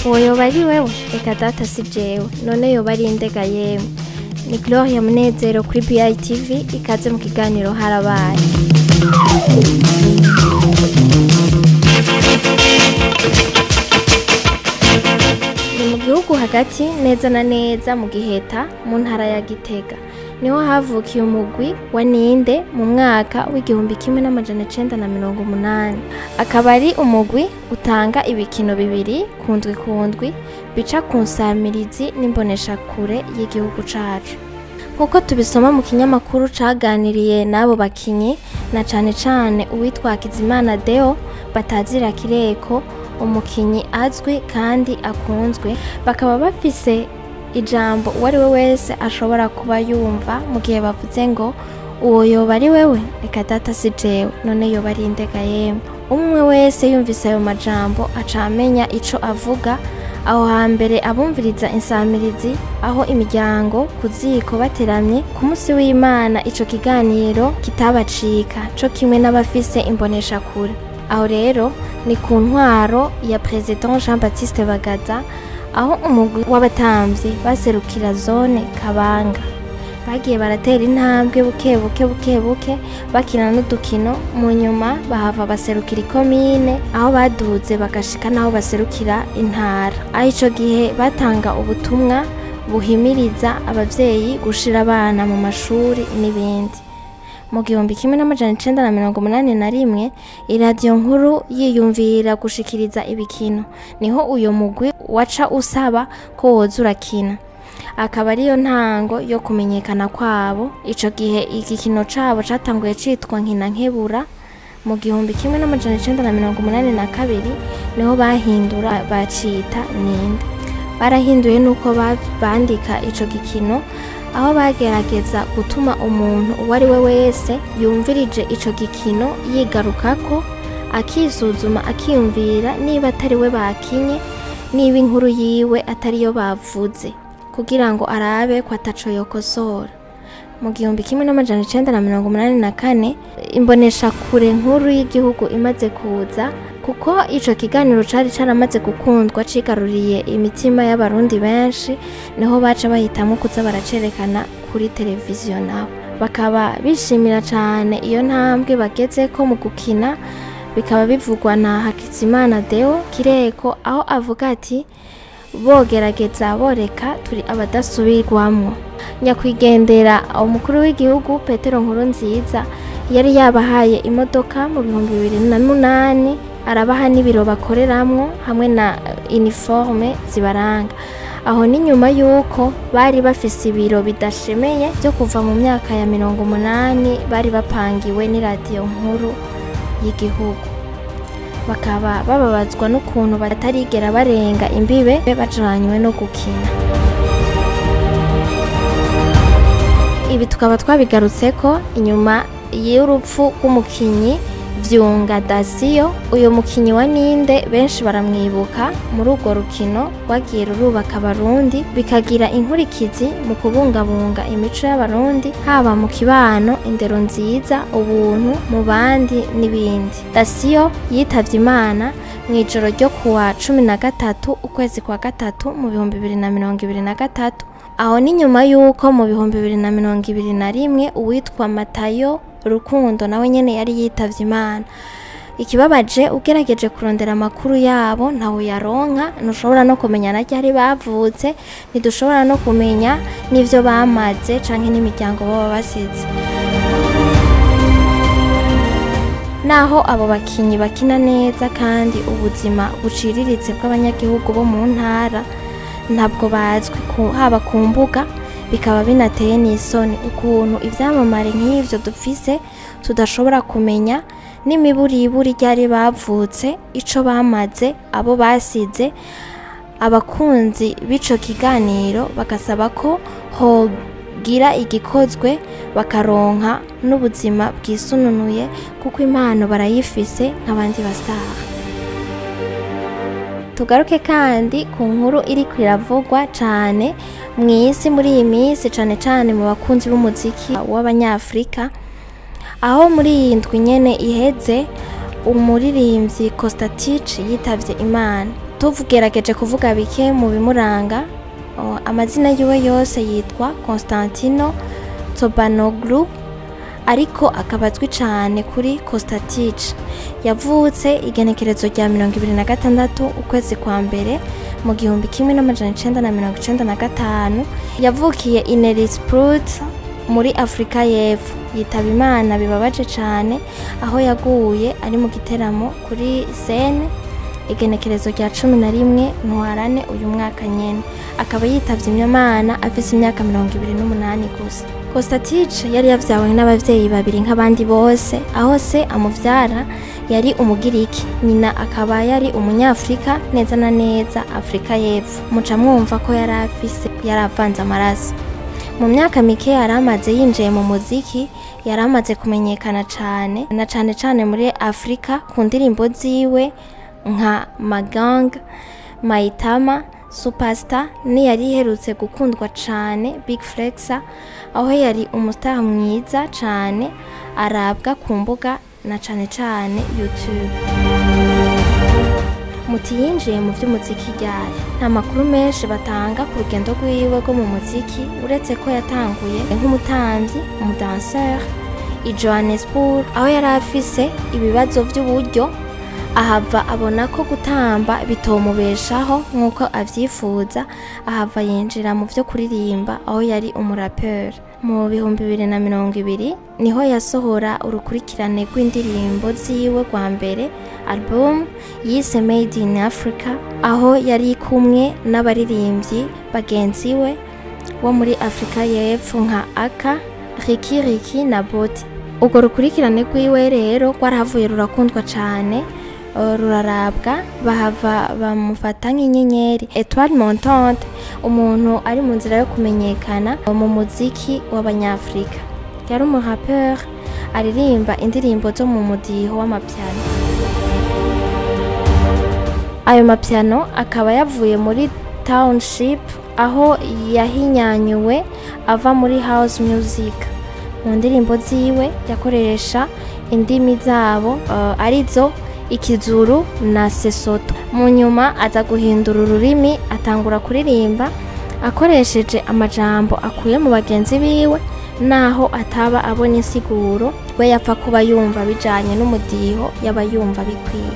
uwo yoba ari wewe reka data si jewe none yoba ari indega yewe ni Gloria Munezero kuri BITV ikaze mu kiganiro harabaye. Ni mu gihugu hagati neza na neza mu Giheta mu ntara ya Gitega niho havukiye umugwi wa Ninde mu mwaka w'igihumbi 1980. Akaba ari umugwi utanga ibikino bibiri kundwi bica ku nsamirizi n'imbonesha kure y'igihugu cacu. Nkuko tubisoma mu kinyamakuru caganiriye nabo bakinyi na cane uwitwa Kizimana Deo batazira Kireko, umukinyi azwi kandi akunzwe, bakaba bafise ijambo uwari we wese ashobora kuba yumva mu gihe bavuze ngo uwo yoba ari wewe reka data si jewe none yoba ari indega yemwe. Umwe wese yumvise ayo majambo acamenya ico avuga. Aho hambere abumviriza insamirizi aho imiryango kuziko bateramye ku munsi w'Imana ico kiganiro kitabacika co kimwe n'abafise imbonesha kure. Aho rero ni ku ntwaro ya President Jean Baptiste Bagaza aho umugwi w'abatamvyi baserukira zone Kabanga bagiye baratera intambwe buke bakina n'udukino, mu nyuma bahava baserukira ikomine aho baduze bagashika naho baserukira intara. Aho ico gihe batanga ubutumwa buhimiriza abavyeyi gushira abana mu mashuri n'ibindi. Mu gihumbi 1981 iradiyo nkuru yiyumvira gushikiriza ibikino niho uyo mugwi waca usaba ko woza urakina, akaba ariyo ntango yo kumenyekana kwabo. Ico gihe igikino cabo catanguye citwa Nkina Nkebura. Mu gihumbi 1982 niho bahindura bacita Ninde. Barahinduye nuko bandika ico gikino aho bagerageza gutuma umuntu uwari we wese yumvirije ico gikino yigarukako akisuzuma akiyumvira niba atari we bakinye, niba inkuru yiwe atariyo bavuze, kugira ngo arabe ko ataco yokosora. Mu gihumbi 1984 imbonesha kure nkuru y'igihugu imaze kuza, kuko ico kiganiro cari caramaze gukundwa cigaruriye imitima y'abarundi benshi, niho baca bahitamo kuza baracerekana kuri televiziyo nabo. Bakaba bishimira cane iyo ntambwe bagezeko mu gukina. Bikaba bivugwa na Hakizimana Deo Kireko aho avuga ati bogerageza boreka turi abadasubirwamwo. Nyakwigendera umukuru w'igihugu Petero Nkurunziza yari yabahaye imodoka mu 2008, arabaha n'ibiro bakoreramwo hamwe na uniforme zibaranga. Aho ni nyuma yuko bari bafise ibiro bidashemeye byo kuva mu myaka ya 80 bari bapangiwe n'iradiyo nkuru y'igihugu. Bakaba bababazwa n'ukuntu batarigera barenga imbibe bajanywe no gukina. Ibi tukaba twabigarutseko inyuma y'urupfu rw'umukinyi Vyunga Dasiyo. Uyo mukinyi wa Ninde benshi baramwibuka muri urwo rukino rwagiye rurubaka abarundi, bikagira inkurikizi mu kubungabunga imico y'abarundi, haba mu kibano, indero nziza, ubuntu mu bandi n'ibindi. Dasiyo yitavye Imana mw'ijoro ryo kuwa 13 ukwezi kwa gatatu mu 2023. Aho ni nyuma yuko mu 2021 uwitwa Matayo Rukundo nawe nyene yari yitavye Imana. Ikibabaje ugerageje kurondera amakuru yabo ntawe yaronka, ntushobora no kumenya na ryari bavutse, ntidushobora no kumenya n'ivyo bamaze canke n'imiryango baba basize. Naho abo bakinyi bakina neza kandi ubuzima buciriritse bw'abanyagihugu bo mu ntara ntabwo bazwi haba ku mbuga, bikaba binateye n'isoni ukuntu ivyamamare nk'ivyo dufise tudashobora kumenya n'imiburiburi ryari bavutse, ico bamaze, abo basize. Abakunzi b'ico kiganiro bagasaba ko hogira igikozwe bakaronka n'ubuzima bwisununuye, kuko impano barayifise nk'abandi bastar. Tugaruke kandi ku nkuru iri kwiravugwa cane mw'isi muri iyi minsi, cane mu bakunzi b'umuziki w'abanyafrika, aho muri iyi ndwi nyene iheze umuririmbyi Kostatic yitavye Imana. Tuvugerageje kuvuga bike mu bimuranga, amazina yiwe yose yitwa Constantino Tsobanoglu, ariko akabazwi cyane kuri Kostatic. Yavutse igenekerezo rya 26 ukwezi kwa mbere mu 1995. Yavukiye Inerispruit muri Afrika y'Epfo. Yitaba Imana bibabaje cyane aho yaguye ari mu giteramo kuri scene igenekerezo rya 11 ntwarane uyu mwaka nyene. Akaba yitavye Imana afise imyaka 28 gusa. Kostatic yari yavyawe n'abavyeyi babiri nk'abandi bose, aho se amuvyara yari umugiriki, nyina akaba yari umunyafrika, neza na neza Afrika y'Epfo. Muca mwumva ko yaravanze amaraso. Mu myaka mike yaramaze yinjiye mu muziki, yaramaze kumenyekana cyane na cyane muri Afrika ku ndirimbo ziwe nka Magang, Maitama, Superstar, ni yari iherutse gukundwa cyane Big Flexa, aho yari umustar mwiza cyane arabwa ku mbuga na cyane YouTube. Muti yinjiye mu by'umuziki ryari? Nta makuru menshi batanga ku rugendo rwiwe rwo mu muziki, uretse ko yatanguye nk'umutamvyi, umudanseur i Johannesburg, aho yari afise ibibazo by'uburyo, ahava abona ko gutamba bitomubeshaho nk'uko avyifuza, ahava yinjira mu byo kuririmba aho yari umurapeur. Mu 2020 niho yasohora urukurikirane rw'indirimbo ziwe rwa mbere, album yise Made in Africa, aho yari kumwe n'abaririmbyi bagenzi we bo muri Afrika y'Epfo nka Aka, Riki na Boti. Urwo rukurikirane rwiwe rero rwarahavuye rurakundwa cyane, rurarabwa, bahava bamufata nk'inyenyeri, Etoile Montante, umuntu ari mu nzira yo kumenyekana mu muziki w'abanyafrika. Yari umurapeur aririmba indirimbo zo mu mudiho w'amapiano. Ayo mapiano akaba yavuye muri Township, aho yahinyanyuwe ava muri house music. Mu ndirimbo ziwe yakoresha indimi zabo arizo Ikizuru na Sesotho. Mu nyuma aza guhindura ururimi, atangura kuririmba akoresheje amajambo akuye mu bagenzi biwe, naho ataba abona insiguro, we yapfa kuba yumva bijanye n'umudiho yaba yumva bikwiye.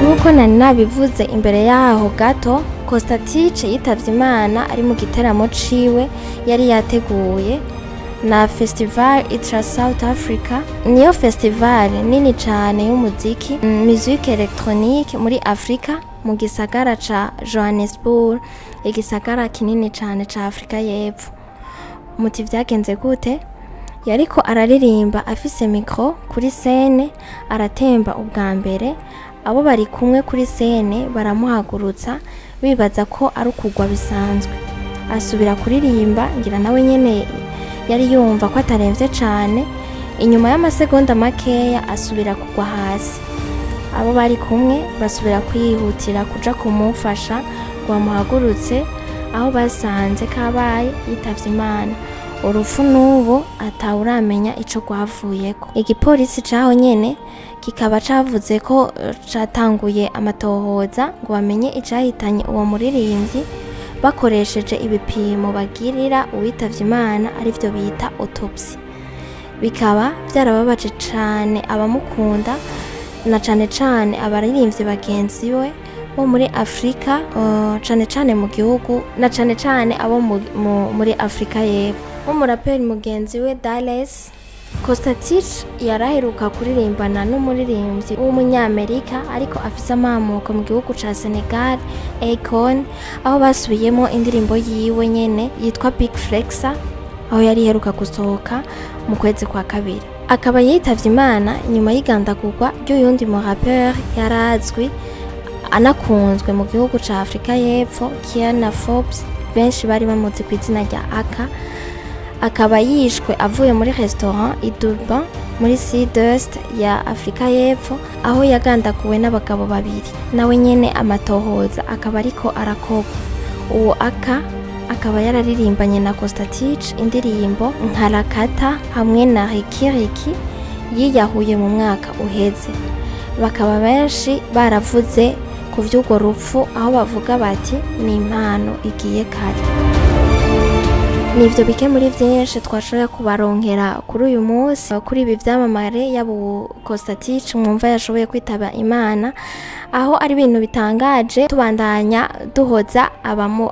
Nk'uko nari nabivuze imbere yaho gato, Kostatic yitavye Imana ari mu giteramo ciwe yari yateguye na Festival Itra South Africa. Niyo festival nini cyane y'umuziki, musique electronique muri Afrika, mu gisagara ca Johannesburg, igisagara kinini cyane ca Afrika y'Epfo. Muti vyagenze gute? Yariko araririmba afise micro kuri scene, aratemba ubwa mbere, abo bari kumwe kuri scene baramuhagurutsa bibaza ko ari ukugwa bisanzwe. Asubira kuririmba, ngira nawe nyene yari yumva ko ataremvye cyane, inyuma y'amasegonda makeya asubira kugwa hasi. Abo bari kumwe basubira kwihutira kuja kumufasha ngo bamuhagurutse, aho basanze kabaye yitavye Imana. Urufu n'ubu atawuramenya ico rwavuyeko. Igipolisi caho nyene kikaba cavuze ko catanguye amatohoza ngo bamenye icahitanye uwo muririmbyi, bakoresheje ibipimo bagirira uwitavye Imana, arivyo bita autopsy. Bikaba byarababaje cyane abamukunda, na cyane abaririmbyi bagenzi we bo muri Afrika, cyane mu gihugu, na cyane abo muri Afrika y'Epfo. Umuraperi mugenzi we Dallas Kostatic yaraheruka kuririmbana n'umuririmbyi w'umunyamerika ariko afise amamuko mu gihugu ca Senegal, Akon, aho basubiyemo indirimbo yiwe nyene yitwa Big Flexa, aho yari heruka gusohoka mu kwezi kwa kabiri. Akaba yitavye Imana nyuma y'igandagurwa ry'uyundi mu rapper yarazwi anakunzwe mu gihugu ca Afrika y'Epfo, Kiana Forbes, benshi bari bamuzi ku izina rya Aka. Akaba yishwe avuye muri restaurant i Durban muri Sud-Est ya Afrika y'Epfo, aho yagandaguwe n'abagabo babiri. Nawe nyene amatohoza akaba ariko arakorwa. Uwo Aka akaba yararirimbanye na Costatich indirimbo nka Rakata hamwe na Rikiriki yiyahuye mu mwaka uheze. Bakaba benshi baravuze ku vy'urwo rupfu aho bavuga bati ni impano igiye kare. Nivyo bike muri vyinshi twashoboye kubaronkera kuri uyu munsi kuri ibi vyamamare yabo Costatich mwumva yashoboye kwitaba Imana, aho ari ibintu bitangaje. Tubandanya duhoza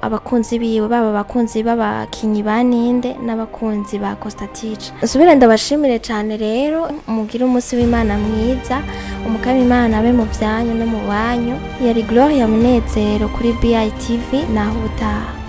abakunzi biwe, baba abakunzi b'abakinyi ba Ninde n'abakunzi ba Costatich. Nsubire ndabashimire cyane rero, mugire umunsi w'Imana mwiza, umukama Imana abe mu vyanyu no mu banyu. Yari Gloria Munezero kuri BITV, naho utaha.